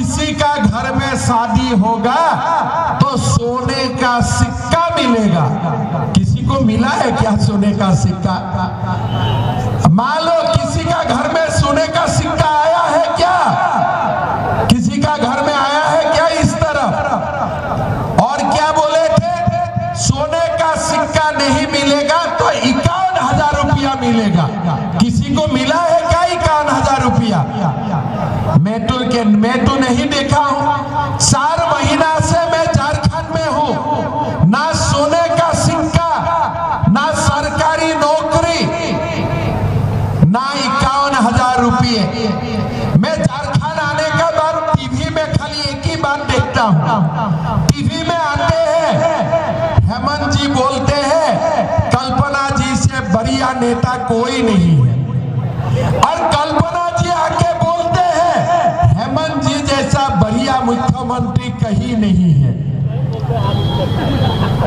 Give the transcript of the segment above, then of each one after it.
किसी का घर में शादी होगा तो सोने का सिक्का मिलेगा। किसी को मिला है क्या सोने का सिक्का? मान लो किसी का घर में सोने का सिक्का आया है क्या? किसी का घर में आया है क्या इस तरफ? और क्या बोले थे? सोने का सिक्का नहीं मिलेगा तो 51,000 रुपया मिलेगा। किसी को मिला है क्या 51,000 रुपया? मैं तो नहीं देखा हूं। 4 महीना से मैं झारखंड में हूं, ना सोने का सिक्का, ना सरकारी नौकरी, ना 51,000 रुपये। मैं झारखंड आने का बाद टीवी में खाली एक ही बात देखता हूं। टीवी में आते हैं, हेमंत जी बोलते हैं कल्पना जी से बढ़िया नेता कोई नहीं है, और कल्पना जी आके बोलते हैं हेमंत जी जैसा बढ़िया मुख्यमंत्री कहीं नहीं है।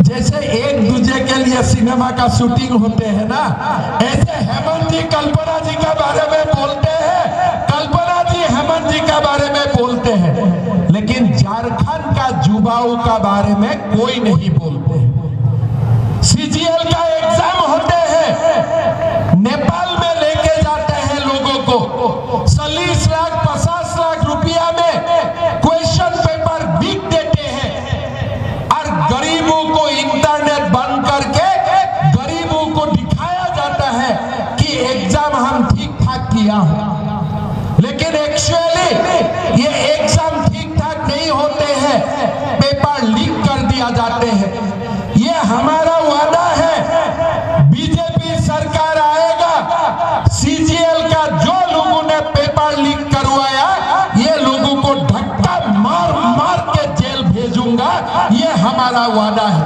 जैसे एक दूसरे के लिए सिनेमा का शूटिंग होते हैं ना, ऐसे हेमंत जी कल्पना जी के बारे में बोलते हैं, कल्पना जी हेमंत जी के बारे में बोलते हैं, लेकिन झारखंड का युवाओं का बारे में कोई नहीं बोलते। सीजीएल का एग्जाम होते हैं, नेपाल में लेके जाते हैं लोगों को, 40 लाख 50 लाख रुपया में क्वेश्चन पेपर बिक देते हैं, और गरीबों को इंटरनेट बंद करके गरीबों को दिखाया जाता है कि एग्जाम हम ठीक ठाक किया है। लेकिन एक्चुअली ये एग्जाम ठीक ठाक नहीं होते हैं, पेपर लीक कर दिया जाते हैं। ये हमारा वादा है, बीजेपी सरकार आएगा, सीजीएल का जो लोगों ने पेपर लीक करवाया ये लोगों को धक्का मार मार के जेल भेजूंगा, ये हमारा वादा है।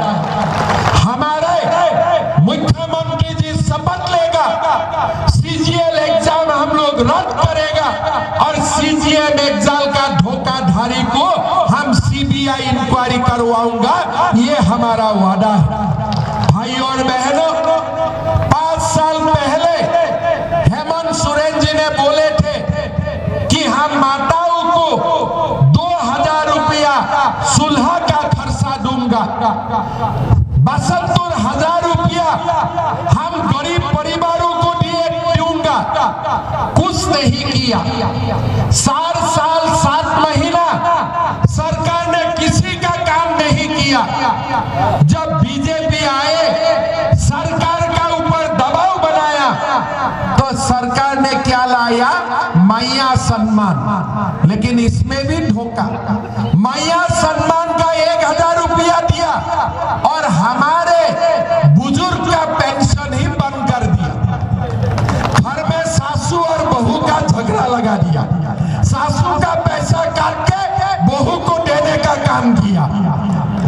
हमारे मुख्यमंत्री जी शपथ लेगा, सीजीएल एग्जाम हम लोग रद्द करेगा, और सीजीएल एग्जाम का धोखाधड़ी को हम सीबीआई इंक्वायरी करवाऊंगा, ये हमारा वादा है। भाई और बहनों, 5 साल पहले हेमंत सोरेन जी ने बोले थे कि हम माताओं को 2,000 रुपया सुलह का खर्चा दूंगा, 72,000 रुपया हम गरीब परिवारों को दूंगा। कुछ नहीं किया। 4 साल 7 महीना सरकार ने किसी का काम नहीं किया। जब बीजेपी आए, सरकार का ऊपर दबाव बनाया, तो सरकार ने क्या लाया? मैया सम्मान। लेकिन इसमें भी धोखा। मैया सम्मान का 1,000 रुपया दिया और हमारे बुजुर्ग का पेंशन ही बंद कर दिया। घर में सासू और बहू का झगड़ा लगा दिया, सासू का पैसा काट के बहू को देने का काम किया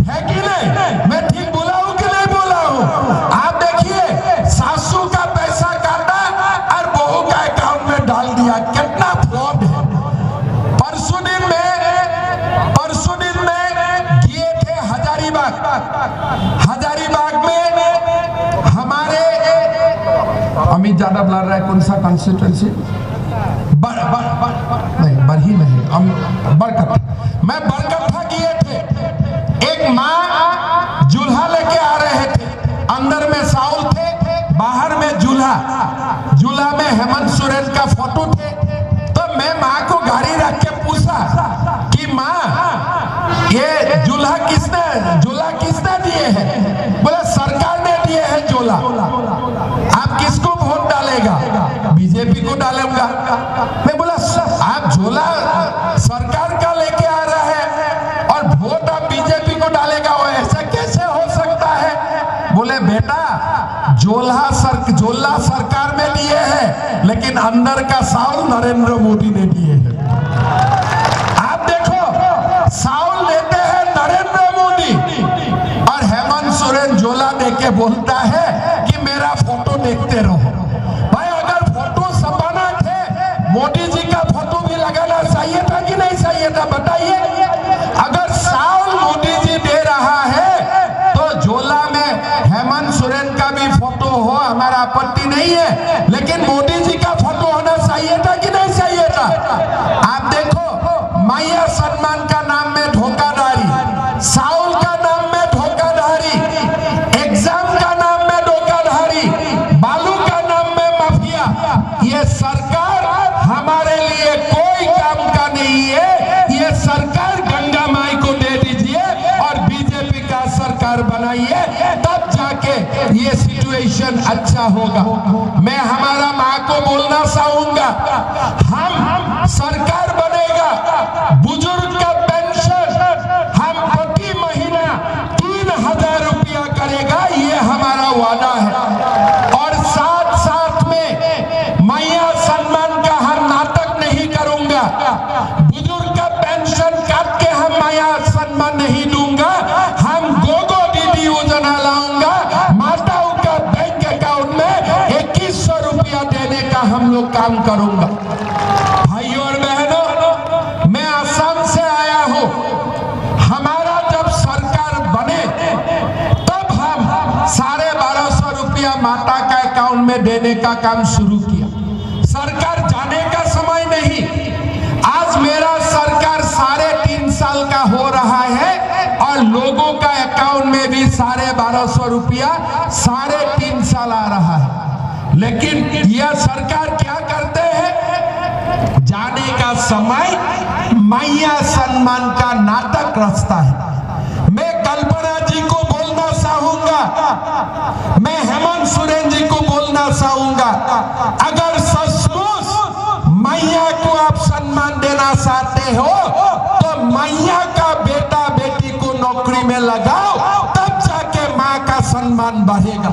है कि नहीं? मैं ठीक बोला हूं कि नहीं बोला हूं? आप देखिए, सासू का पैसा काटा और बहू का अकाउंट में डाल दिया। कितना फ्रॉड है। परसों दिन में गए थे हजारीबाग में। हमारे अमित ज्यादा बुला रहा है, कौन सा कॉन्स्टिट्यूएंसी? बरही नहीं, बरकट्ठा। मैं बरकट्ठा किए थे। एक माँ जुल्हा लेके आ रहे थे, अंदर में साउल थे, बाहर में जुल्हा में हेमंत सोरेन का फोटो थे। तो मैं माँ को गाड़ी रख के पूछा कि माँ ये जुल्हा किसने दिए हैं? बोले सरकार ने दिए हैं जुल्हा। आप किसको वोट डालेगा? बीजेपी को डालूंगा। मैं बोला आप झोला सरकार का लेके आ रहा है और वोट आप बीजेपी को डालेगा, वो ऐसा कैसे हो सकता है? बोले बेटा, झोला सरकार में दिए हैं, लेकिन अंदर का साउल नरेंद्र मोदी ने दिए हैं। आप देखो, साउल लेते हैं नरेंद्र मोदी, और हेमंत सोरेन झोला देके बोलता है कि मेरा फोटो देखते रहो। भाई, अगर फोटो छपाना थे, मोदी जी का फोटो भी लगाना चाहिए था कि नहीं चाहिए था? बताइए। अगर साउल मोदी जी दे रहा है तो झोला में हेमंत सोरेन का भी फोटो हो, हमारा आपत्ति नहीं है, लेकिन मोदी जी का फोटो होना चाहिए था कि नहीं चाहिए था? आप देखो, मैया सलमान का नाम में धोखाधड़ी, साउल का नाम में धोखाधड़ी, एग्जाम का नाम में धोखाधड़ी, बालू का नाम में माफिया। ये सरकार हमारे लिए कोई काम का नहीं है। ये सरकार गंगा माई को दे दीजिए और बीजेपी का सरकार बनाइए, तब जाके ये सिचुएशन अच्छा होगा। मैं हमारा माँ को बोलना चाहूंगा, हम सरकार बनेगा, बुजुर्ग का पेंशन हम प्रति महीना 3000 रुपया करेगा, ये हमारा वादा है। और साथ साथ में मैया सलमान का हम नाटक नहीं करूंगा, बुजुर्ग का पेंशन काट के हम मैया सलमान नहीं दूंगा, हम गोगो दीदी योजना लाऊंगा, माताओं का बैंक अकाउंट में 2100 रुपया देने का हम लोग काम करूंगा। भाइयों और बहनों, मैं असम से आया हूं, हमारा जब सरकार बने तब हम 1250 रुपया माता का अकाउंट में देने का काम शुरू किया। सरकार जाने का समय नहीं, आज मेरा सरकार 3.5 साल का हो रहा है और लोगों का अकाउंट में भी 1250 रुपया 3.5 साल आ रहा है। लेकिन यह सरकार क्या करते हैं, जाने का समय मैया सलमान का नाटक रचता है। मैं कल्पना जी को बोलना चाहूंगा, मैं हेमंत सोरेन जी को बोलना चाहूंगा, अगर सचमुच मैया को आप सम्मान देना चाहते हो तो मैया का बेटा बेटी को नौकरी में लगाओ, तब जाके माँ का सम्मान बढ़ेगा।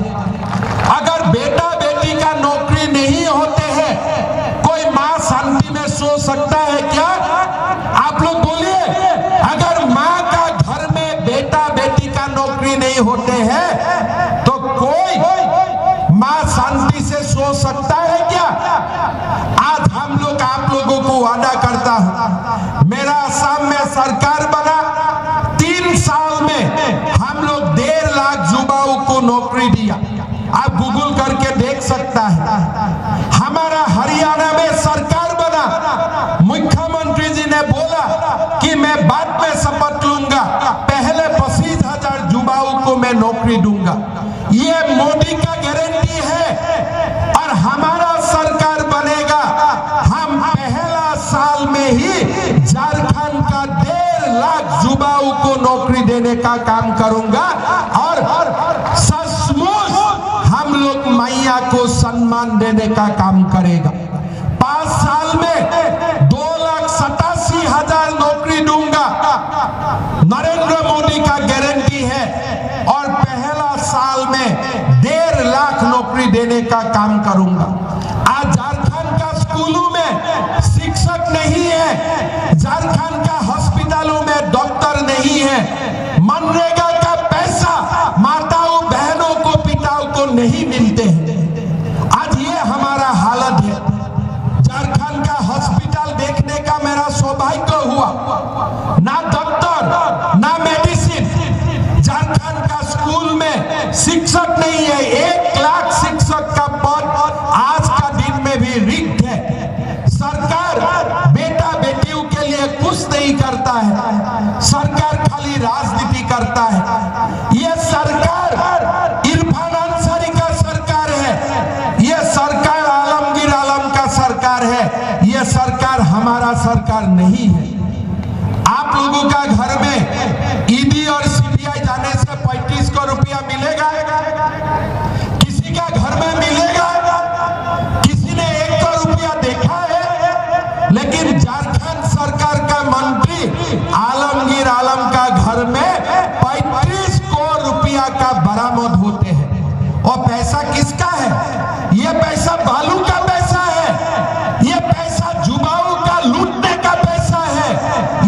अगर बेटा बेटी का नौकरी नहीं होते हैं, कोई माँ शांति में सो सकता है क्या? आप लोग बोलिए, अगर माँ का घर में बेटा बेटी का नौकरी नहीं होते हैं तो कोई माँ शांति से सो सकता है क्या? आज हम लोग आप लोगों को वादा करता हूं, मेरा असम में सरकार बना, 3 साल में हम लोग 1.5 लाख युवाओं को नौकरी दिया। आप गूगल करके देख सकता है। हमारा हरियाणा में सरकार बना, मुख्यमंत्री जी ने बोला कि मैं बाद में शपथ लूंगा, पहले 25,000 युवाओं को मैं नौकरी दूंगा। ये मोदी का गारंटी है। और हमारा सरकार बनेगा, हम पहला साल में ही झारखंड का 1.5 लाख युवाओं को नौकरी देने का काम करूंगा और सचमुच हम लोग मैया को सम्मान देने का काम करेगा। 5 साल में 2,87,000 नौकरी दूंगा, नरेंद्र मोदी का गारंटी है। और पहला साल में 1.5 लाख नौकरी देने का काम करूंगा। आज झारखंड का स्कूलों में शिक्षक नहीं है, झारखंड का हॉस्पिटलों में डॉक्टर नहीं है, मनरेगा का पैसा माताओं बहनों को पिताओं को नहीं मिलते हैं। आज ये हमारा हालत है। झारखंड का हॉस्पिटल देखने का मेरा सौभाग्य हुआ, ना डॉक्टर ना मेडिसिन। झारखंड का स्कूल में शिक्षक नहीं है, 1 लाख शिक्षक का पद आज का दिन में भी रिक्त है। सरकार बेटा बेटियों के लिए कुछ नहीं करता है, सरकार खाली राजनीति करता है। यह सरकार इरफान अंसारी का सरकार है, यह सरकार आलमगीर आलम का सरकार है, यह सरकार हमारा सरकार नहीं है। आप लोगों का घर में ईडी और सीबीआई जाने से 3500 रुपया मिलेगा? किसी का घर में मिलेगा? किसी ने 100 रुपया देखा है? लेकिन झारखंड सरकार का मंत्री आलमगीर आलम का घर में 35 करोड़ रुपया का बरामद होते हैं। और पैसा किसका है? ये पैसा बालू का पैसा है, ये पैसा जुबाऊ का लूटने का पैसा है,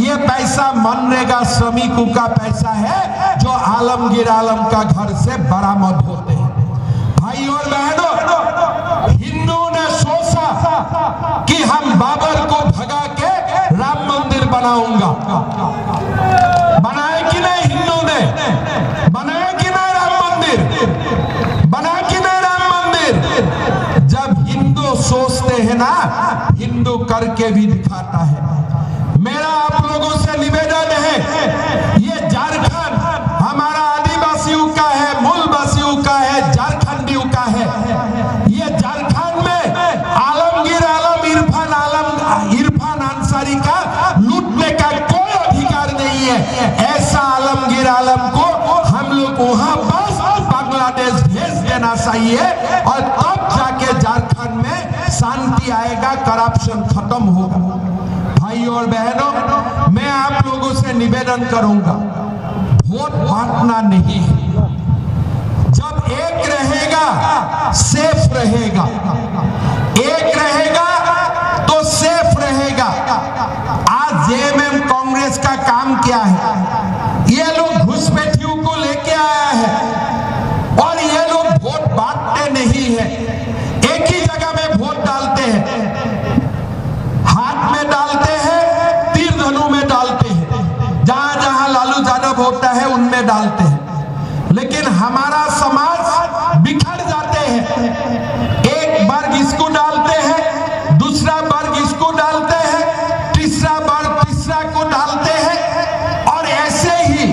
ये पैसा मनरेगा श्रमिकों का पैसा है जो आलमगीर आलम का घर से बरामद होते हैं। भाई और बहनों, हिंदू ने सोचा कि हम बाबर को भगा के राम मंदिर बनाऊंगा। बनाया कि नहीं हिंदू ने? बनाया कि नहीं राम मंदिर? बना कि नहीं राम मंदिर? जब हिंदू सोचते हैं ना, हिंदू करके भी दिखाता है। मेरा आप लोगों चाहिए और तब जाके झारखंड में शांति आएगा, करप्शन खत्म होगा। भाई और बहनों, मैं आप लोगों से निवेदन करूंगा, वोट बांटना नहीं है। जब एक रहेगा सेफ रहेगा, एक रहेगा तो सेफ रहेगा। आज जेएमएम कांग्रेस का काम क्या है? ये लोग घुसपैठियों को लेके आया है और ये लोग वोट बांटते नहीं है, एक ही जगह में वोट डालते हैं, हाथ में डालते हैं, तीर धनु में डालते हैं, जहां जहां लालू यादव होता है उनमें डालते हैं। लेकिन हमारा समाज बिखर जाते हैं, एक वर्ग इसको डालते हैं, दूसरा वर्ग इसको डालते हैं, तीसरा वर्ग तीसरा को डालते हैं और ऐसे ही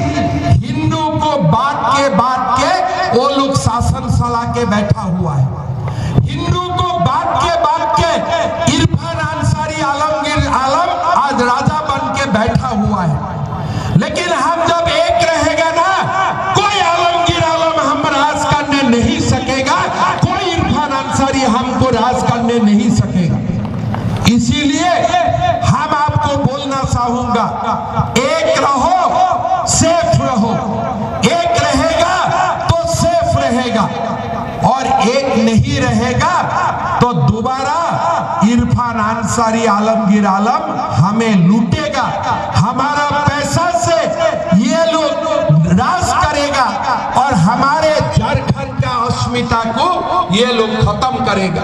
हिंदू को बांट के वो लोग शासन चला के बैठा हुआ है। हिंदू को बांट के इरफान अंसारी आलमगीर आलम आज राजा बन के बैठा हुआ है। लेकिन हम जब एक रहेगा ना, कोई आलमगीर आलम हम राज करने नहीं सकेगा, कोई इरफान अंसारी हमको राज करने नहीं सकेगा। इसीलिए हम आपको बोलना चाहूंगा, एक रहो सेफ रहो, एक रहेगा तो सेफ रहेगा और एक नहीं रहेगा तो दोबारा इरफान अंसारी आलमगीर आलम हमें लूटेगा, हमारा पैसा से ये लोग राज करेगा और हमारे झारखंड का अस्मिता को ये लोग खत्म करेगा।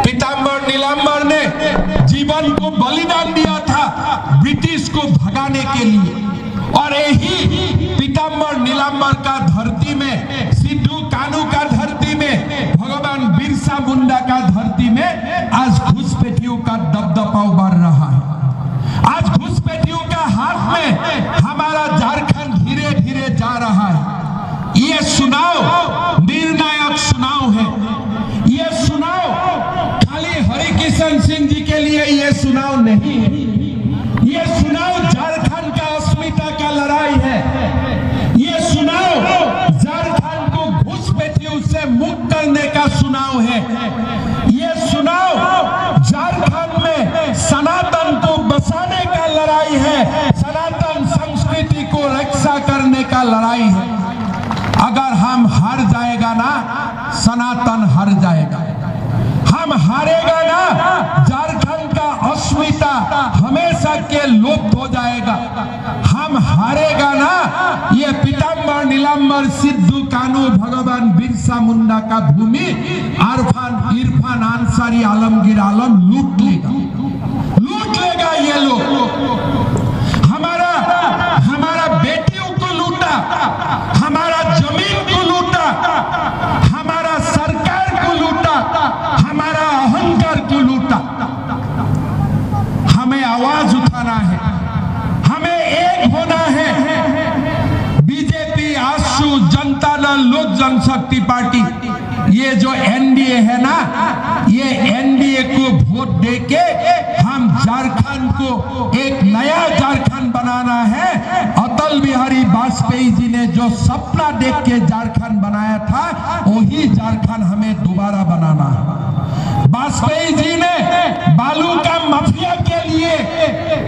पीताम्बर नीलांबर ने जीवन को बलिदान दिया था ब्रिटिश को भगाने के लिए और यही पीताम्बर नीलांबर का धरती में, सिद्धू कानू का धरती में, भगवान बिरसा मुंडा का धरती में आज घुसपैठियों का दबदबा बढ़ रहा है। आज घुसपैठियों का हाथ में हमारा झारखंड धीरे धीरे जा रहा है। ये चुनाव निर्णायक चुनाव है। ये चुनाव खाली हरिकिशन सिंह जी के लिए ये चुनाव नहीं है, ये चुनाव झारखंड का अस्मिता का लड़ाई है। ये चुनाव झारखंड को घुसपैठियों से मुक्त करने का चुनाव है। ये चुनाव झारखंड में सनातन को बचाने का लड़ाई है, सनातन संस्कृति को रक्षा करने का लड़ाई है। अगर हम हार जाएगा ना, सनातन हार जाएगा। हम हारेगा ना, झारखंड का अस्मिता हमेशा के लुप्त हो जाएगा। हम हारेगा ना, ये पीताम्बर नीलांबर सिद्धू कानू भगवान बिरसा मुंडा का भूमि इरफान अंसारी आलमगीर आलम लूट लेगा ये लोग। हमारा बेटियों को लूटा, हमारा जमीन को लूटा, हमारा सरकार को लूटा, हमारा अहंकार को लूटा। हमें आवाज उठाना है, हमें एक होना है। बीजेपी, आजसू, जनता दल, लोक जनशक्ति पार्टी, ये जो एनडीए है ना, ये एनडीए को वोट देके हम झारखंड को एक नया झारखंड बनाना है। अटल बिहारी वाजपेयी जी ने जो सपना देख के झारखंड बनाया था, वही झारखंड हमें दोबारा बनाना है। वाजपेयी जी ने बालू का माफिया के लिए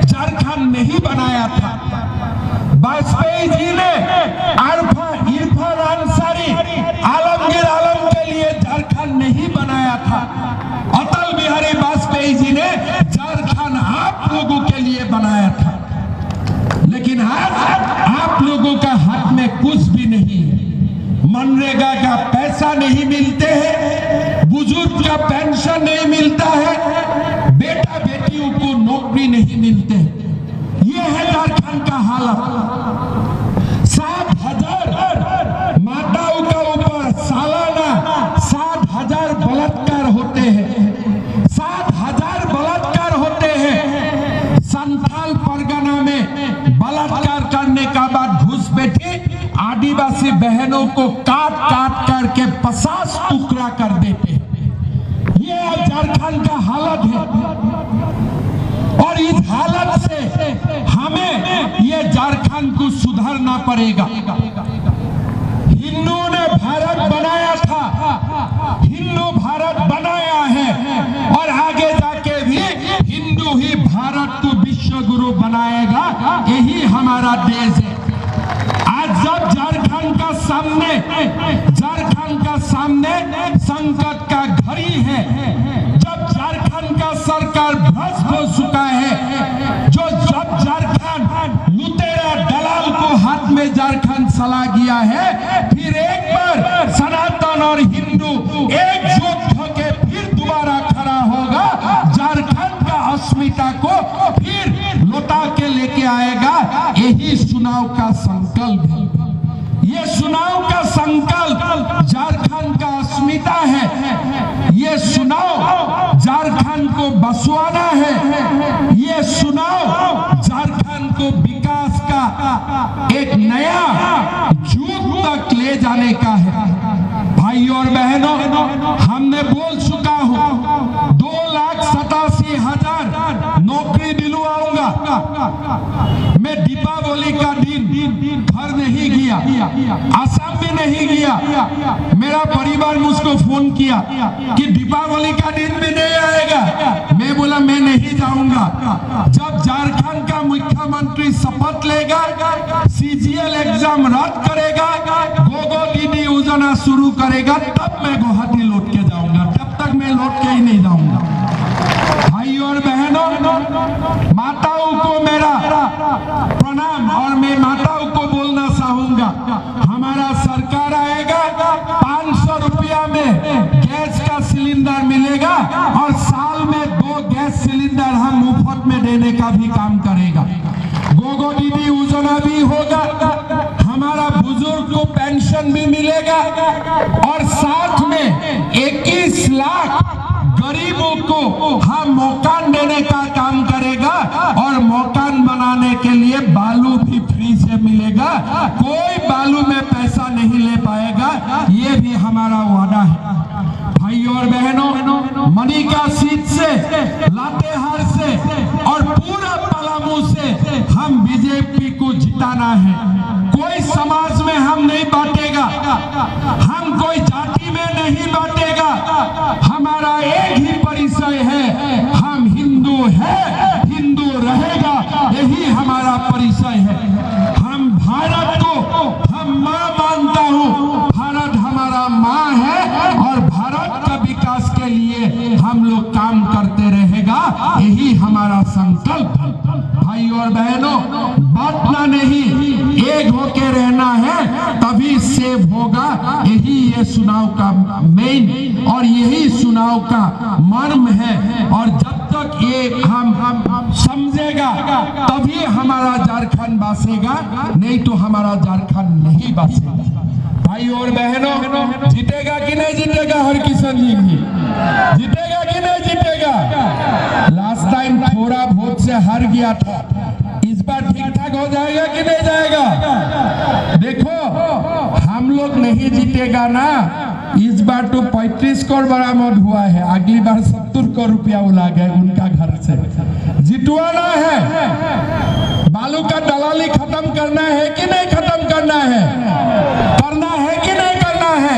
झारखंड नहीं बनाया था। वाजपेयी जी ने इरफान अंसारी आलमगीर आलम के लिए झारखंड नहीं बनाया था। अटल बिहारी वाजपेयी जी ने झारखंड आप लोगों के लिए बनाया था। लेकिन आज आप लोगों का हाथ में कुछ भी नहीं है। मनरेगा का पैसा नहीं मिलते हैं, बुजुर्ग का पेंशन नहीं मिलता है, बेटा बेटियों को नौकरी नहीं मिलते। ये है झारखंड का हालत। 7,000 माताओं का ऊपर सालाना 7,000 बलात्कार होते हैं, 7,000 बलात्कार होते हैं। संथाल परगना में बलात्कार करने का बाद घुसपैठी आदिवासी बहनों को काट काट करके 50 टुकड़ा कर देते हैं। ये झारखंड का हालत है और इस हालत से हमें ये झारखंड को सुधारना पड़ेगा। हिंदुओं ने भारत बनाया था, हिंदू भारत बनाया है और आगे जाके भी हिंदू ही भारत को विश्व गुरु बनाएगा। यही हमारा देश है। आज जब झारखंड का सामने संकट का घड़ी है, जब झारखंड का सरकार भ्रष्ट हो चुका है, जब झारखंड लुटेरा दलाल को हाथ में झारखंड सला गया है, फिर एक बार सनातन और हिंदू एकजुट होकर फिर दोबारा खड़ा होगा, झारखंड का अस्मिता को फिर लौटा के लेके आएगा। यही चुनाव का संकल्प है। ये चुनाव का संकल्प झारखंड का अस्मिता है। ये चुनाव झारखंड को बसवाना है। ये चुनाव झारखंड को विकास का एक नया युग तक ले जाने का है। भाइयों और बहनों, हमने बोल चुका हूं 2,87,000 नौकरी दिलवाऊंगा। मैं दीपावली का दिन घर नहीं गया, असम भी नहीं गया। मेरा परिवार मुझको फोन किया कि दीपावली का दिन भी नहीं आएगा। मैं बोला मैं नहीं जाऊंगा। जब झारखंड का मुख्यमंत्री शपथ लेगा, CGL एग्जाम रद्द करेगा, गोगो दीदी योजना शुरू करेगा, तब मैं गुवाहाटी लौट के जाऊंगा। तब तक मैं लौट के ही नहीं जाऊंगा। भाइयों और बहनों, माताओं को मेरा प्रणाम। और मैं माताओं को बोलना चाहूंगा, हमारा सरकार आएगा, 500 रुपया में गैस का सिलेंडर मिलेगा और साल में 2 गैस सिलेंडर हम मुफ्त में देने का भी काम करेगा। गोगो दीदी योजना भी होगा, हमारा बुजुर्ग को पेंशन भी मिलेगा और साथ में 21 लाख गरीबों को हम मकान देने का काम करेगा और मकान बनाने के लिए बालू भी फ्री से मिलेगा। कोई बालू में पैसा नहीं ले पाएगा, ये भी हमारा वादा है। भाइयों और बहनों, मनिका सीट से, लातेहार से और पूरा पलामू से हम बीजेपी को जिताना है। कोई समाज में हम नहीं बांटेगा, हम कोई जाति में नहीं बांटेगा। हमारा एक ही परिचय है, हम हिंदू हैं, हिंदू रहेगा, यही हमारा परिचय है। हम भारत को हम मां मानता हूं, भारत हमारा मां है और भारत का विकास के लिए हम लोग काम करते रहेगा, यही हमारा संकल्प है। भाइयों और बहनों, बांटना नहीं, एक होके रहना है, तभी सेव होगा। यही ये चुनाव का मेन और यही चुनाव का मर्म है। और जब तक ये हम समझेगा, तभी हमारा झारखंड बसेगा, नहीं तो हमारा झारखंड नहीं बसेगा। भाइयों और बहनों, जीतेगा कि नहीं जीतेगा हरकिशन जी भी? जीतेगा कि नहीं जीतेगा? लास्ट टाइम थोड़ा वोट से हार गया था, इस बार ठीक ठाक हो जाएगा कि नहीं जाएगा? देखो, हम लोग नहीं जीतेगा ना, इस बार तो 35 करोड़ बरामद हुआ है, अगली बार 70 करोड़ रुपया उला गए उनका घर से। जितवाना है, बालू का दलाली खत्म करना है कि नहीं खत्म करना है? करना है कि नहीं करना है?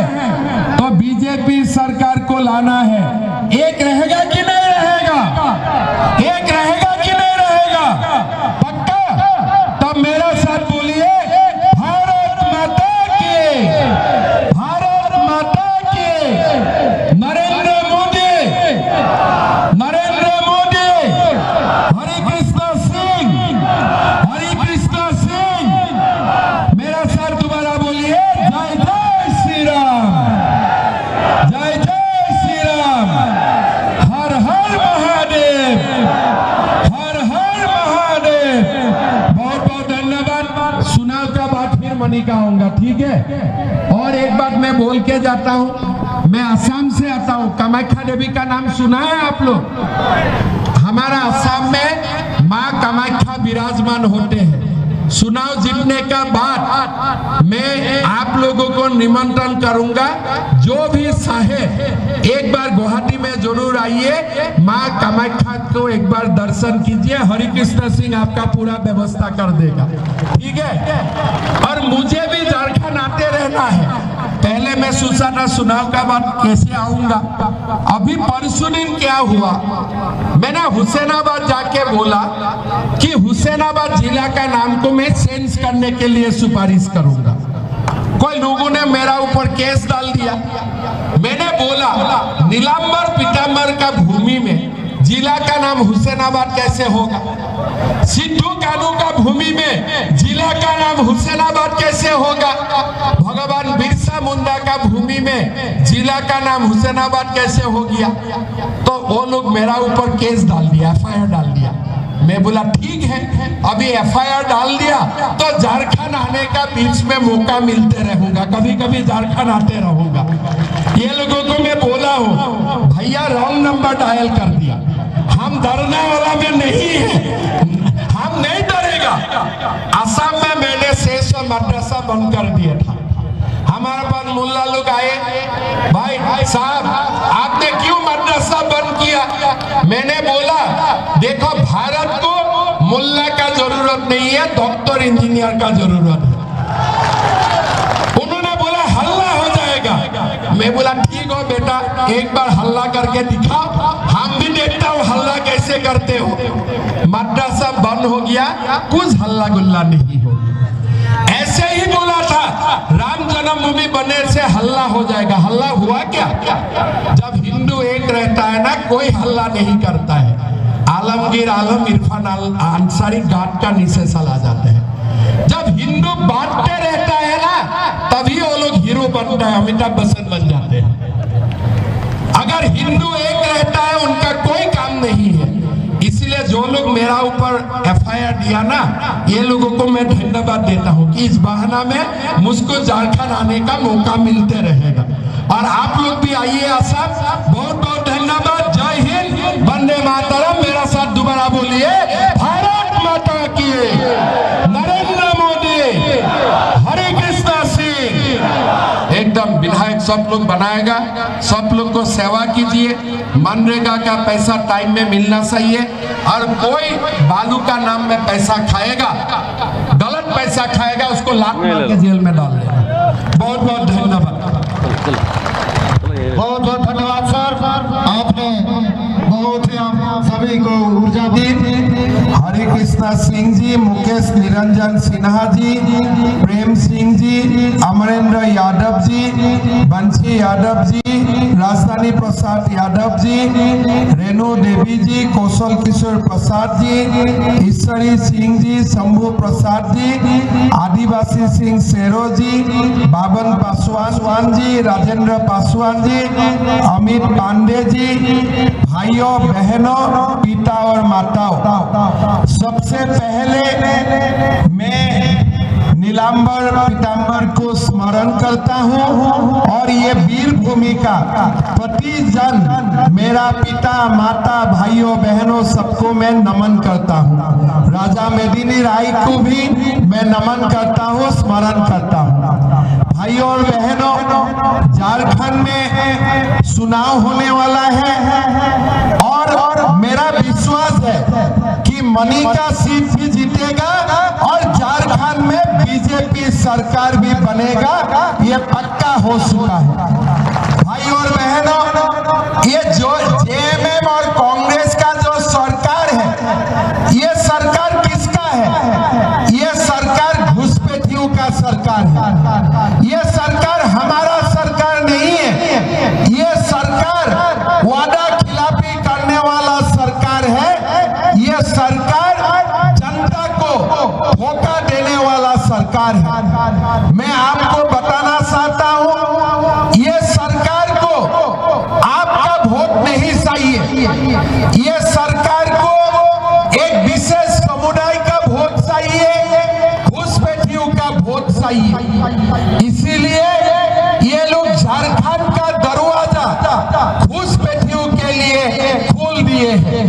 तो बीजेपी सरकार को लाना है। एक रहेगा कि नहीं रहेगा? एक रहेगा कि नहीं रहेगा? पक्का? तब मेरा साथ बोलिए, भारत माता की, भारत माता की, नरेंद्र मोदी, नरेंद्र मोदी, हरि कृष्ण सिंह, हरि कृष्ण सिंह। मेरा साथ दोबारा बोलिए, जय जय श्री राम, जय जय श्री राम, हर हर महादेव, हर हर महादेव। बहुत बहुत धन्यवाद। चुनाव का बात फिर मनिका होगा, ठीक है? और एक बात मैं बोल के जाता हूँ, मैं असम से आता हूँ। कामाख्या देवी का नाम सुना है आप लोग? हमारा असम में माँ कामाख्या विराजमान होते हैं। चुनाव जीतने का बाद मैं आप लोगों को निमंत्रण करूंगा, जो भी चाहे एक बार गुवाहाटी में जरूर आइए, माँ कामाख्या को एक बार दर्शन कीजिए। हरि कृष्ण सिंह आपका पूरा व्यवस्था कर देगा, ठीक है? और मुझे भी झारखंड आते रहना है, पहले मैं सुसाना सुनाव का बात कैसे आऊंगा। अभी परसों दिन क्या हुआ, मैंने हुसैनाबाद जाके बोला कि हुसैनाबाद जिला का नाम को मैं चेंज करने के लिए सुपारिश करूंगा। कोई लोगों ने मेरा ऊपर केस डाल दिया। मैंने बोला नीलांबर पीतांबर का भूमि में जिला का नाम हुसैनाबाद कैसे होगा? सिद्धू कानू का भूमि में जिला का नाम हुसैनाबाद कैसे होगा? भगवान बिरसा मुंडा का भूमि में जिला का नाम हुसैनाबाद कैसे हो गया? तो वो लोग मेरा ऊपर केस डाल दिया, एफआईआर डाल दिया। मैं बोला ठीक है, अभी एफआईआर डाल दिया तो झारखंड आने का बीच में मौका मिलते रहूंगा, कभी कभी झारखंड आते रहूंगा। ये लोगों को मैं बोला हूँ भैया रॉन्ग नंबर डायल कर दिया, हम डरने वाला में नहीं है, हम नहीं डरेगा। असम में मैंने 600 मदरसा बंद कर दिया था। हमारे पास मुल्ला लोग आए, भाई साहब आपने क्यों मदरसा बंद किया? मैंने बोला देखो भारत को मुल्ला का जरूरत नहीं है, डॉक्टर इंजीनियर का जरूरत है। उन्होंने बोला हल्ला हो जाएगा। मैं बोला ठीक हो बेटा, एक बार हल्ला करके दिखाओ, हम भी देखता हूँ हल्ला कैसे करते हो। मदरसा बंद हो गया, कुछ हल्ला गुल्ला नहीं हो। ऐसे ही बोला था राम जन्मभूमि बनने से हल्ला हो जाएगा, हल्ला हुआ क्या? जब हिंदू एक रहता है ना, कोई हल्ला नहीं करता है। आलमगीर आलम इरफान अंसारी घाट का नीचे चला जाते हैं। जब हिंदू बांटते रहता है ना, तभी वो लोग हीरो बनता है, अमिताभ बच्चन बन जाते हैं। अगर हिंदू एक रहता है उनका कोई काम नहीं है। इसलिए जो लोग मेरा ऊपर एफआईआर दिया ना, ये लोगों को मैं धन्यवाद देता हूँ कि इस बहाना में मुझको झारखंड आने का मौका मिलते रहेगा। और आप लोग भी आइए असम, बहुत बहुत धन्यवाद। जय हिंद, वंदे मातरम। मेरा साथ दोबारा बोलिए, भारत माता की, नरेंद्र मोदी, हरे कृष्णा सिंह। एकदम विधायक सब लोग बनाएगा, सब लोग को सेवा कीजिए। मनरेगा का पैसा टाइम में मिलना चाहिए। और कोई बालू का नाम में पैसा खाएगा, गलत पैसा खाएगा, उसको लात मार के जेल में डाल देगा। बहुत बहुत धन्यवाद। बहुत बहुत धन्यवाद सर, आपने बहुत ही हम सभी को ऊर्जा दी। हरे कृष्णा सिंह जी, मुकेश निरंजन सिन्हा जी, प्रेम सिंह जी, अमरेंद्र यादव जी, बंशी यादव जी, राजधानी प्रसाद यादव जी, रेणु देवी जी, कौशल किशोर प्रसाद जी, ईश्वरी सिंह जी, शंभू प्रसाद जी, आदिवासी सिंह शेरो जी, बाबन पासवान जी, राजेंद्र पासवान जी, अमित पांडे जी, भाइयों बहनों, पिता और माताओं, सबसे पहले मैं नीलांबर पीतांबर को स्मरण करता हूँ और ये वीर भूमि का प्रति जन, मेरा पिता माता भाइयों बहनों सबको मैं नमन करता हूँ। राजा मेदिनी राय को भी मैं नमन करता हूँ, स्मरण करता हूँ। भाइयों और बहनों, झारखंड में चुनाव होने वाला है और मेरा विश्वास है कि मनी का सीट भी जीतेगा और झारखंड में बीजेपी सरकार भी बनेगा, ये पक्का हो चुका है। भाई और बहनों, ये जो जेएमएम और कांग्रेस का जो सरकार है, ये सरकार किसका है? ये सरकार घुसपैठियों का सरकार है। ये सरकार हमारा सरकार नहीं है। ये सरकार वादा खिलाफी करने वाला सरकार है। ये सरकार जनता को धोखा देने वाला सरकार है। मैं आपको बताना चाहता हूं, ये सरकार को आपका वोट नहीं चाहिए। ये सरकार को एक विशेष समुदाय का वोट चाहिए, घुसपैठियों का वोट चाहिए। इसीलिए ये लोग झारखंड का दरवाजा घुसपैठियों के लिए खोल दिए हैं।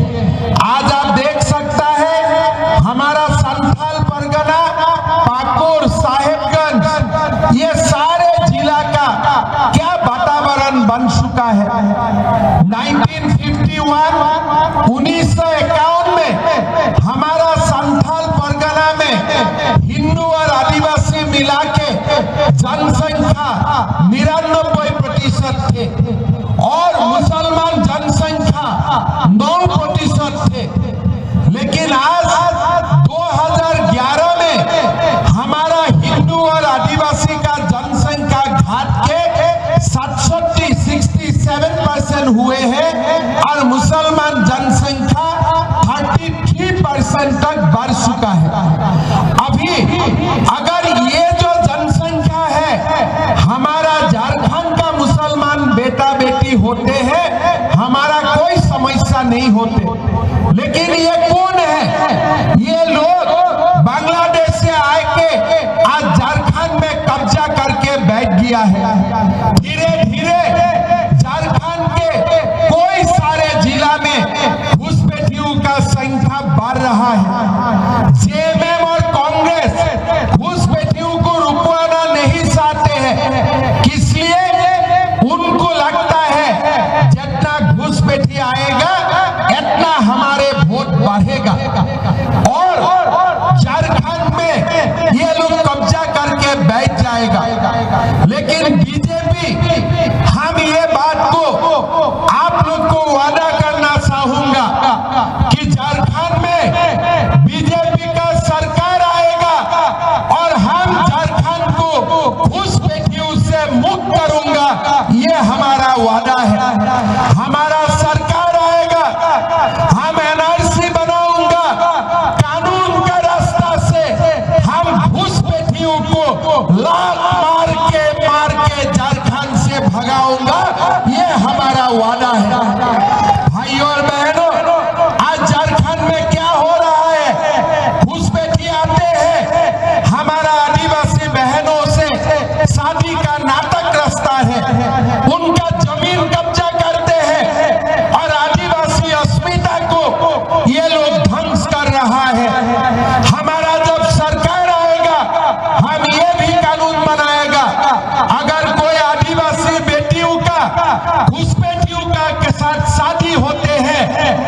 आज आप देख सकता है हमारा संथाल परगना, पाकुड़, साहेबगंज, ये सारे जिला का क्या वातावरण बन चुका है। 1951 में हमारा संथाल परगना में हिंदू और आदिवासी मिला के जनसंख्या नहीं होते। लेकिन ये कौन है? ये लोग बांग्लादेश से आए के आज झारखंड में कब्जा करके बैठ गया है। धीरे धीरे झारखंड के कोई सारे जिला में घुसपैठियों का संख्या बढ़ रहा है। जेएमएम और कांग्रेस घुसपैठियों को रुकवाना नहीं चाहते हैं, इसलिए उनको लगता है जितना घुसपैठी आएगा इतना हमारे वोट बढ़ेगा और झारखंड में ये लोग कब्जा करके बैठ जाएगा। लेकिन बीजेपी, हम ये बात को आप लोग को वादा करना चाहूंगा कि झारखंड में बीजेपी का सरकार आएगा और हम झारखंड को घुसपैठियों से मुक्त करूंगा, ये हमारा वादा है। हमारा सरकार आएगा, हम एनआरसी बनाऊंगा, कानून का रास्ता से हम घुसपैठियों को लात मार के झारखंड से भगाऊंगा, ये हमारा वादा है। भाई और बहनों, आज झारखंड में क्या हो रहा है? घुसपैठी आते हैं, हमारा आदिवासी बहनों से शादी का नाटक रचता है, उनका जमीन कब्जा करते हैं और आदिवासी अस्मिता को ये लोग ध्वंस कर रहा है। हमारा जब सरकार आएगा, हम ये भी कानून बनाएगा, अगर कोई आदिवासी बेटियों का घुसपैठियों का के साथ शादी होते हैं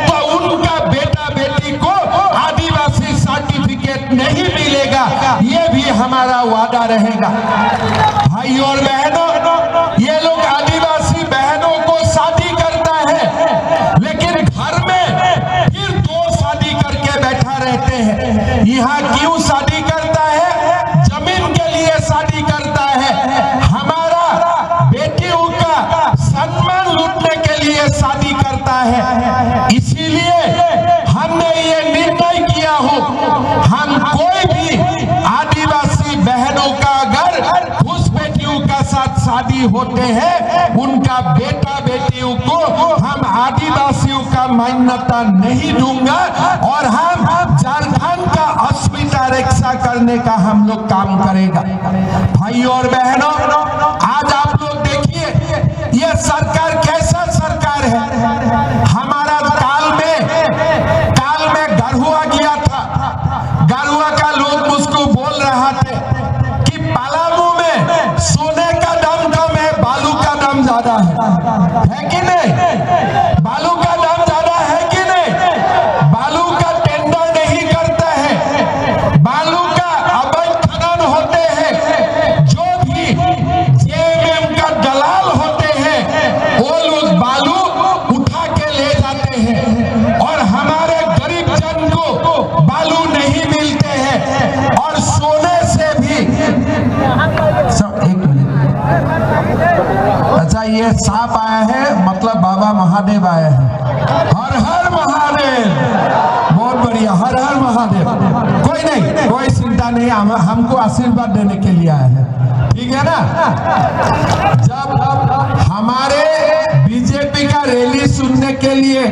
तो उनका बेटा बेटी को आदिवासी सर्टिफिकेट नहीं मिलेगा, ये भी हमारा वादा रहेगा। भाई और बहनों, ये लोग आदिवासी बहनों को शादी करता है, लेकिन घर में फिर दो शादी करके बैठा रहते हैं। यहाँ क्यों शादी करता है? जमीन के लिए शादी करता है, हमारा बेटियों का सम्मान लूटने के लिए शादी करता है। इसीलिए हमने ये निर्णय किया हो, हम कोई भी आदिवासी बहनों का अगर घुसपैठियों का साथ शादी होते हैं, उनका बेटा बेटियों को हम आदिवासियों का मान्यता नहीं दूंगा और हम झारखंड का अस्मिता रक्षा करने का हम लोग काम करेगा। भाई और बहनों, आज आप लोग देखिए ये सरकार कैसा सरकार है। हमारा काल में गढ़ुआ गया था, गढ़ुआ का लोग मुझको बोल रहा थे कि पलामू में सोने का दाम कम है, बालू का दाम ज्यादा है कि नहीं? बालू का दाम ज्यादा है कि नहीं? बालू का टेंडर नहीं करता है, बालू का अवैध खनन होते हैं, जो भी जेएमएम का दलाल होते हैं वो लोग बालू उठा के ले जाते हैं और हमारे गरीब जन को बालू नहीं मिलते हैं और सोने से भी। एक मिनट, अच्छा ये सांप आया है, मतलब बाबा महादेव आया है। हर हर महादेव, बहुत बढ़िया, हर हर महादेव। कोई नहीं, कोई चिंता नहीं, हमको आशीर्वाद देने के लिए आया है, ठीक है ना? जब हमारे बीजेपी का रैली सुनने के लिए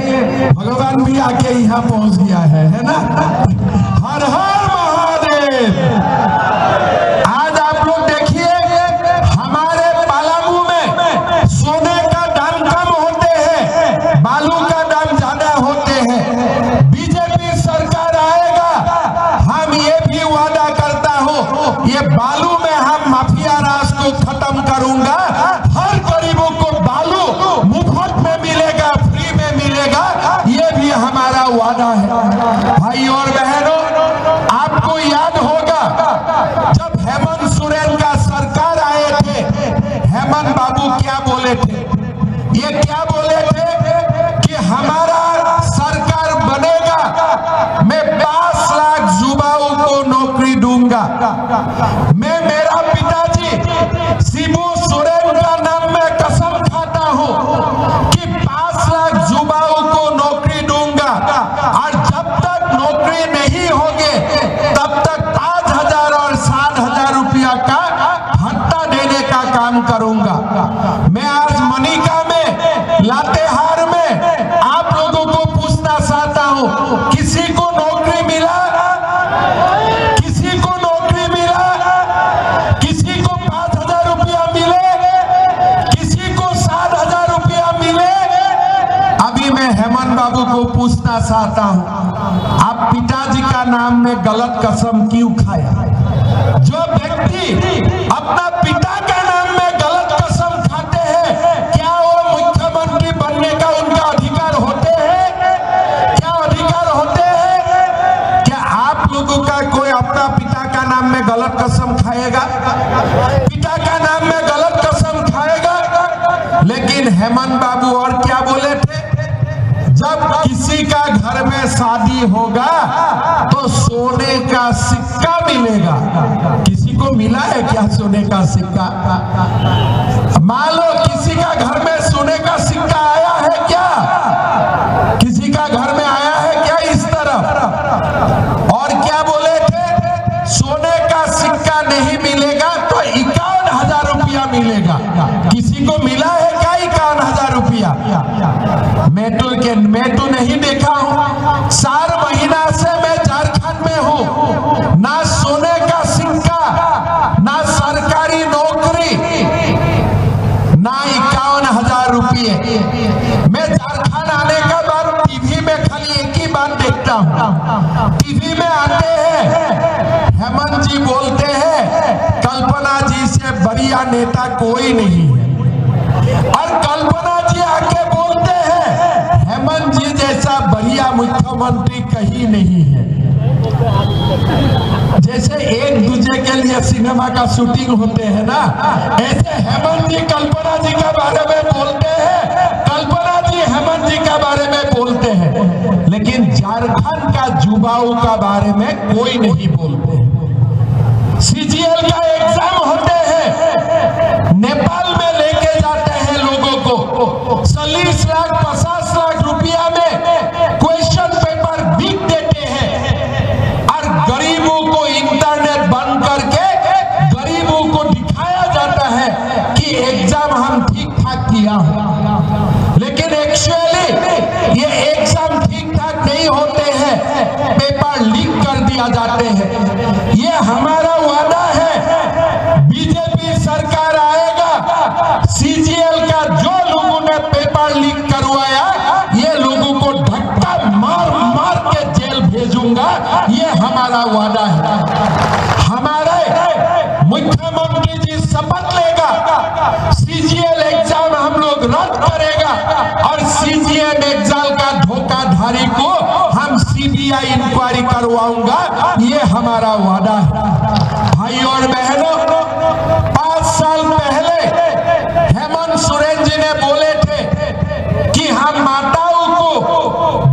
भगवान भी आके यहाँ पहुंच गया है ना? हर हर महादेव। आज आप लोग देखिए, हमारे पलामू में सोने का दाम कम होते हैं, बालू का दाम ज्यादा होते हैं। बीजेपी सरकार आएगा, हम ये भी वादा करता हूँ, ये बालू में हम माफिया राज को खत्म करूंगा। हर गरीबों को बालू मुफ्त में मिलेगा, फ्री में मिलेगा, ये भी हमारा वादा है। भाई और बहनों, आपको याद होगा जब हेमंत सोरेन का सरकार आए थे, हेमंत बाबू क्या बोले थे? ये क्या बोले थे कि हमारा सरकार बनेगा, मैं 5 लाख युवाओं को नौकरी दूंगा। मैं मेरा पिताजी शिबू सोरेन का नाम में कसम खाता हूं कि 5 लाख युवाओं को नौकरी दूंगा और जब तक नौकरी नहीं होगी तब तक 5,000 और 7,000 रुपया का भत्ता देने का काम करूंगा। मैं आज मनिका में, लातेहार में आप लोगों को पूछता चाहता हूं, आप पिताजी का नाम में गलत कसम क्यों खाया? जो व्यक्ति अपना पिता का नाम में गलत कसम खाते हैं, क्या वो मुख्यमंत्री बनने का उनका अधिकार होते हैं? क्या अधिकार होते हैं? क्या आप लोगों का कोई अपना पिता का नाम में गलत कसम खाएगा? पिता का नाम में गलत कसम खाएगा? लेकिन हेमंत बाबू और क्या बोले थे? जब किसी का घर में शादी होगा तो सोने का सिक्का मिलेगा। किसी को मिला है क्या सोने का सिक्का? मान लो किसी का घर में सोने का सिक्का आया है क्या? किसी का घर में आया है क्या इस तरफ? और क्या बोले थे? सोने का सिक्का नहीं मिलेगा तो 51,000 रुपया मिलेगा। किसी को मिला है क्या 51,000 रुपया? मैं तो नहीं देखा हूं। 4 महीना से मैं झारखंड में हूं, ना सोने का सिक्का, ना सरकारी नौकरी, ना 51,000 रुपये। मैं झारखंड आने के बाद टीवी में खाली एक ही बात देखता हूं। टीवी में आते हैं, हेमंत जी बोलते हैं कल्पना जी से बढ़िया नेता कोई नहीं है, और कल्पना जी आके बोलते हैं हेमंत जी जैसा बढ़िया मुख्यमंत्री कहीं नहीं है। जैसे एक दूसरे के लिए सिनेमा का शूटिंग होते हैं ना, ऐसे हेमंत जी कल्पना जी के बारे में बोलते हैं, कल्पना जी हेमंत जी के बारे में बोलते हैं, लेकिन झारखंड का युवाओं का बारे में कोई नहीं बोलते। सीजीएल का एग्जाम होते हैं, नेपाल में लेके जाते हैं लोगों को, 40 लाख 50 लाख रुपया में क्वेश्चन पेपर बिक देते हैं, और गरीबों को इंटरनेट बंद करके गरीबों को दिखाया जाता है कि एग्जाम हम ठीक ठाक किया है। लेकिन एक्चुअली ये एग्जाम ठीक ठाक नहीं होते हैं, पेपर लीक कर दिया जाते हैं। ये हमारा वादा है, बीजेपी सरकार आएगा, सीजीएल का जो लोगों ने पेपर लीक करवाया, ये लोगों को धक्का मार मार के जेल भेजूंगा, ये हमारा वादा है। हमारे मुख्यमंत्री जी शपथ लेगा, सीजीएल एग्जाम हम लोग रद्द करेगा, और सीजीएल एग्जाम का धोखाधड़ी को हम सीबीआई इंक्वायरी करवाऊंगा, ये हमारा वादा है। भाई और बहनों, 5 साल पहले हेमंत सोरेन जी ने बोले थे कि हम माताओं को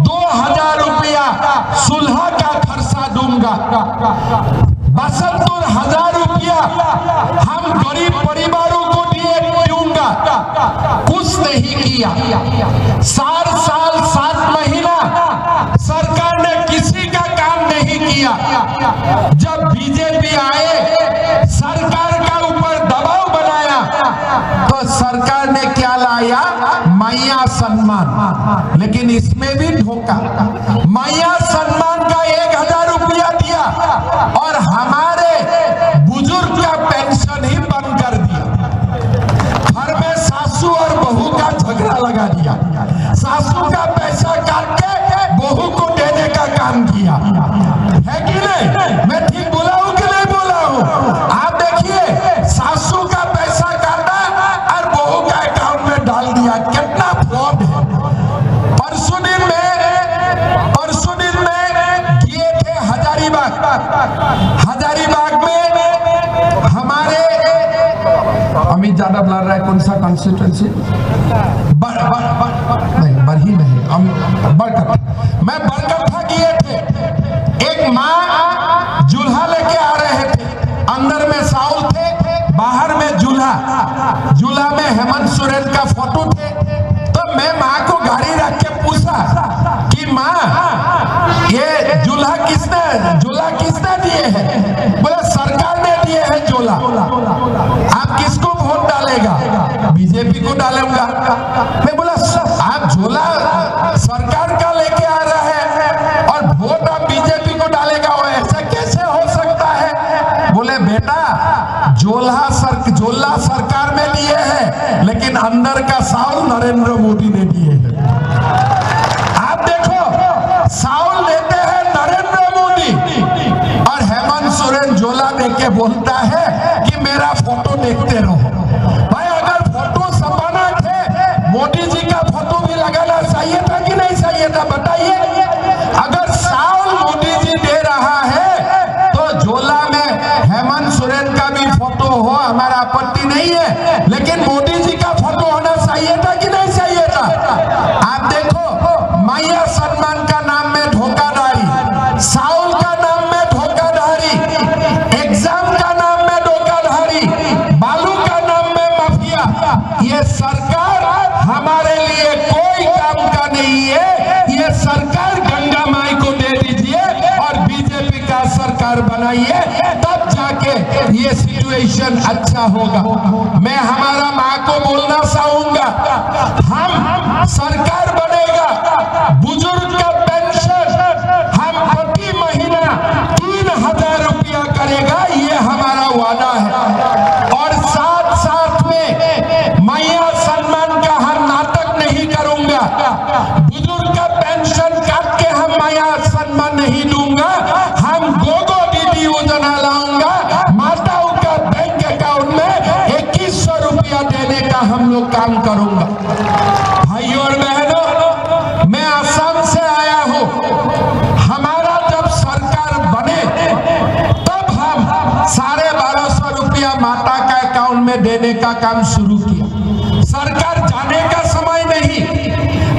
2,000 रुपया सुलह का खर्चा दूंगा, 72,000 रुपया हम गरीब परिवारों को दूंगा। कुछ नहीं किया। 4 साल 7 महीना सरकार ने किसी का काम नहीं किया। जब बीजेपी आए, सरकार का ऊपर दबाव बनाया, तो सरकार ने क्या लाया? मैया सम्मान। लेकिन इसमें भी धोखा। मैया सम्मान का 1,000 रुपया दिया और हमारे बुजुर्ग का पेंशन ही बंद कर दिया। घर में सासू और बहू का झगड़ा लगा दिया, सासू का पैसा काट के बहू को देने का काम किया है कि नहीं? मैं ठीक बोला हूं कि नहीं बोला हूं? आप देखिए, सासू का पैसा काटा और बहू का अकाउंट में डाल दिया। कितना फ्रॉड है। परसों दिन में किए थे हजारीबाग में हमारे अमित ज्यादा बुला रहा है, कौन सा कॉन्स्टिट्यूएंसी? बरही नहीं, बरकट्ठा किए थे। एक माँ जुल्हा लेके आ रहे थे, अंदर में साउल थे, बाहर में जुल्हा में हेमंत सोरेन का फोटो थे। तो मैं माँ को गाड़ी रख के पूछा कि माँ, ये जुल्हा किसने दिए हैं? बोले सरकार ने दिए हैं जुल्हा। आप किसको वोट डालेगा? बीजेपी को डालूंगा। मैं बोला आप झोला सरकार का लेके आ रहा है और वोट आप बीजेपी को डालेगा, वो ऐसा कैसे हो सकता है? बोले बेटा, झोला सरकार में दिए हैं, लेकिन अंदर का साउल नरेंद्र मोदी ने दिए हैं। आप देखो, झोला देके बोलता है कि मेरा फोटो देखते रहो। भाई अगर फोटो छपाना थे, मोदी जी का फोटो भी लगाना चाहिए था कि नहीं चाहिए था, बताइए। अगर साउल मोदी जी दे रहा है तो झोला में हेमंत सोरेन का भी फोटो हो, हमारा आपत्ति नहीं है, लेकिन मोदी जी का फोटो होना चाहिए था कि नहीं चाहिए था। आप देखो, मैया सलमान का नाम में धोखाधड़ी, साउल का नाम में धोखाधड़ी, एग्जाम का नाम में धोखाधड़ी, बालू का नाम में माफिया। ये सरकार हमारे लिए कोई काम का नहीं है। ये सरकार गंगा माई को दे दीजिए और बीजेपी का सरकार बनाइए, तब जाके ये सिचुएशन अच्छा होगा। मैं हमारा माँ को बोलना चाहूंगा, हम सरकार बनेगा, बुजुर्ग का पेंशन हम प्रति महीना 3000 रुपया करेगा, ये हमारा वादा है। और साथ साथ में मैया सम्मान का हम नाटक नहीं करूंगा, बुजुर्ग का पेंशन काट के हम मैया सम्मान नहीं दूंगा, हम गोगो दीदी योजना लाऊंगा, माताओं का बैंक अकाउंट में 2100 रुपया देने का हम लोग काम करूंगा। भाइयों और बहनों, मैं असम से आया हूं, हमारा जब सरकार बने तब हम 1250 रुपया माता का अकाउंट में देने का काम शुरू किया। सरकार जाने का समय नहीं,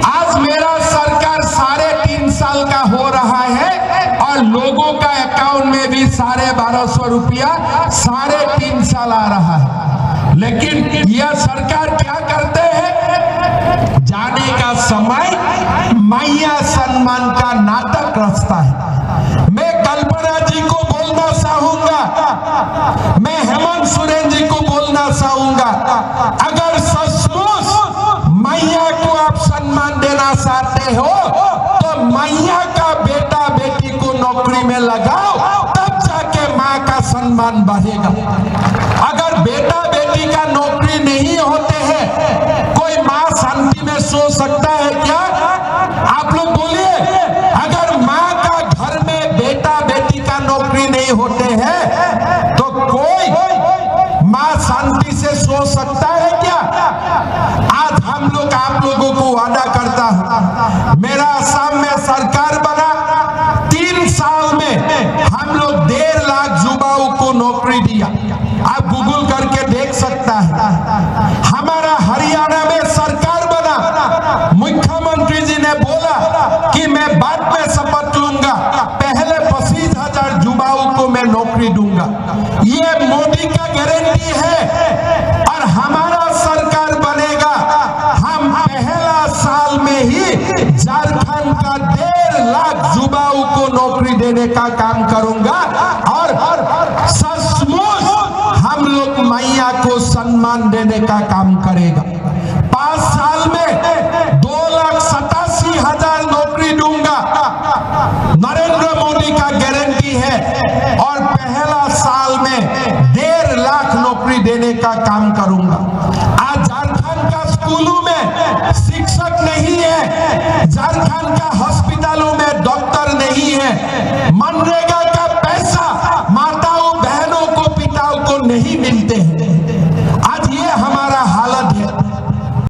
आज मेरा सरकार 3.5 साल का हो रहा है और लोगों का अकाउंट में भी 1250 रुपया 3.5 साल आ रहा है। लेकिन यह सरकार क्या करते हैं, जाने का समय मैया सम्मान का नाटक रचता है। मैं कल्पना जी को बोलना चाहूंगा, मैं हेमंत सोरेन जी को बोलना चाहूंगा, अगर सचमुच मैया को आप सम्मान देना चाहते हो तो मैया का बेटा बेटी को नौकरी में लगाओ, तब जाके माँ का सम्मान बढ़ेगा। अगर बेटा बेटी का नौकरी नहीं होते हैं, कोई माँ शांति में सो सकता है क्या? आप लोग बोलिए, अगर माँ का घर में बेटा बेटी का नौकरी नहीं होते हैं तो कोई माँ शांति से सो सकता है क्या? आज हम लोग आप लोगों को वादा करता हूं, मेरा असम में सरकार बना, 3 साल में हम लोग 1.5 लाख युवाओं को नौकरी दिया। आप गूगल करके देख सकता है। हमारा हरियाणा में सरकार बना, मुख्यमंत्री जी ने बोला कि मैं बाद में शपथ लूंगा, पहले 25,000 युवाओं को मैं नौकरी दूंगा। ये मोदी का गारंटी है। और हमारा सरकार बनेगा, हम पहला साल में ही झारखंड का 1.5 लाख युवाओं को नौकरी देने का काम करूंगा और सचमुच हम लोग मैया को सम्मान देने का काम करेगा। 5 साल में 2,87,000 नौकरी दूंगा, नरेंद्र मोदी का गारंटी है। और पहला साल में 1.5 लाख नौकरी देने का काम करूंगा। आज झारखंड का स्कूलों में शिक्षक नहीं है, झारखंड का हॉस्पिटलों में डॉक्टर नहीं है, मनरेगा का पैसा माताओं बहनों को पिताओं को नहीं मिलते हैं।